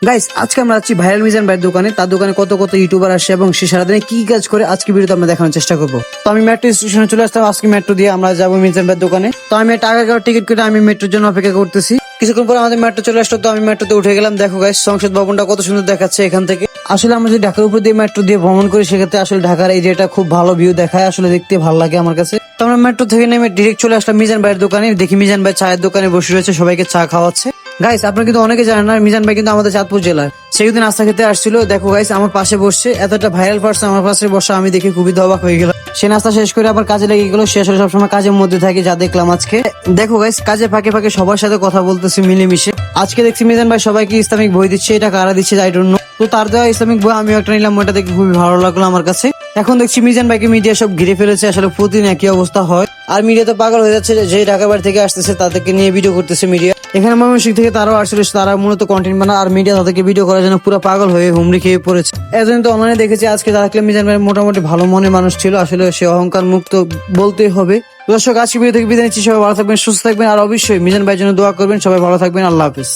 Guys, আজকে আমরা আছি ভাইরাল মিজান ভাইয়ের দোকানে। তার দোকানে কত কত ইউটিউবার আসে এবং সে সারাদিনে কি কাজ করে আজকে ভিডিওতে আমরা দেখানোর চেষ্টা করবো। তো আমি মেট্রো স্টেশনে চলে আসতাম, আজকে মেট্রো দিয়ে আমরা যাবো মিজান ভাইয়ের দোকানে। তো আমি টাকা টিকিট কেটে আমি মেট্রোর জন্য অপেক্ষা করতেছি। কিছুক্ষণ পরে আমাদের মেট্রো চলে আসলো, তো আমি মেট্রোতে উঠে গেলাম। দেখো গাইস, সংসদ ভবনটা কত সুন্দর দেখাচ্ছে এখান থেকে। আসলে আমরা যদি ঢাকার উপর দিয়ে মেট্রো দিয়ে ভ্রমণ করি, সেক্ষেত্রে আসলে ঢাকার এই যেটা খুব ভালো ভিউ দেখায়, আসলে দেখতে ভালো লাগে আমার কাছে। তো আমরা মেট্রো থেকে নেমে ডিরেক্ট চলে আসলাম মিজান ভাইয়ের দোকানে। দেখি মিজান ভাই চায়ের দোকানে বসে রয়েছে, সবাইকে চা খাওয়াচ্ছে। গাইস, আপনারা কিন্তু অনেকে জানেন না, মিজান ভাই কিন্তু আমাদের চাঁদপুর জেলার। সেদিন নাস্তা খেতে আসছিল। দেখো গাইস, আমার পাশে বসছে, এতটা ভাইরাল পারসন আমার পাশে বসা আমি দেখে খুবই অবাক হয়ে গেলাম। সে নাস্তা শেষ করে আবার কাজে লেগে গেল। সে আসলে সবসময় কাজের মধ্যে থাকে, যা দেখলাম আজকে। দেখো গাইস, কাজে ফাঁকে ফাঁকে সবার সাথে কথা বলতেছি মিলেমিশে। আজকে দেখছি মিজান ভাই সবাইকে ইসলামিক বই দিচ্ছে, এটা কারা দিচ্ছে আই ডোন্ট নো। তো তার দেওয়া ইসলামিক বই আমিও একটা নিলাম, ওটা দেখে খুবই ভালো লাগলো আমার কাছে। এখন দেখছি মিজান ভাইকে মিডিয়া সব ঘিরে ফেলেছে, আসলে প্রতিদিন একই অবস্থা হয়। আর মিডিয়া তো পাগল হয়ে যাচ্ছে, যে ঢাকা বাড়ি থেকে আসতেছে তাদেরকে নিয়ে ভিডিও করতেছে মিডিয়া। এখানে ময়মনসিংহ থেকে তারাও আসলে, তারা মূলত কন্টেন্ট বানায়, আর মিডিয়া তাদেরকে ভিডিও করার জন্য পুরো পাগল হয়ে হুমড়ি খেয়ে পড়েছে। এজন্য তো অনলাইনে দেখেছি আজকে দেখলাম মিজান ভাই মোটামুটি ভালো মনের মানুষ ছিল, আসলে সে অহংকার মুক্ত বলতেই হবে। দর্শক, আজকে ভিডিও থেকে বিদায় নিচ্ছি। সবাই ভালো থাকবেন, সুস্থ থাকবেন, আর অবশ্যই মিজান ভাইয়ের জন্য দোয়া করবেন। সবাই ভালো থাকবেন, আল্লাহ হাফিজ।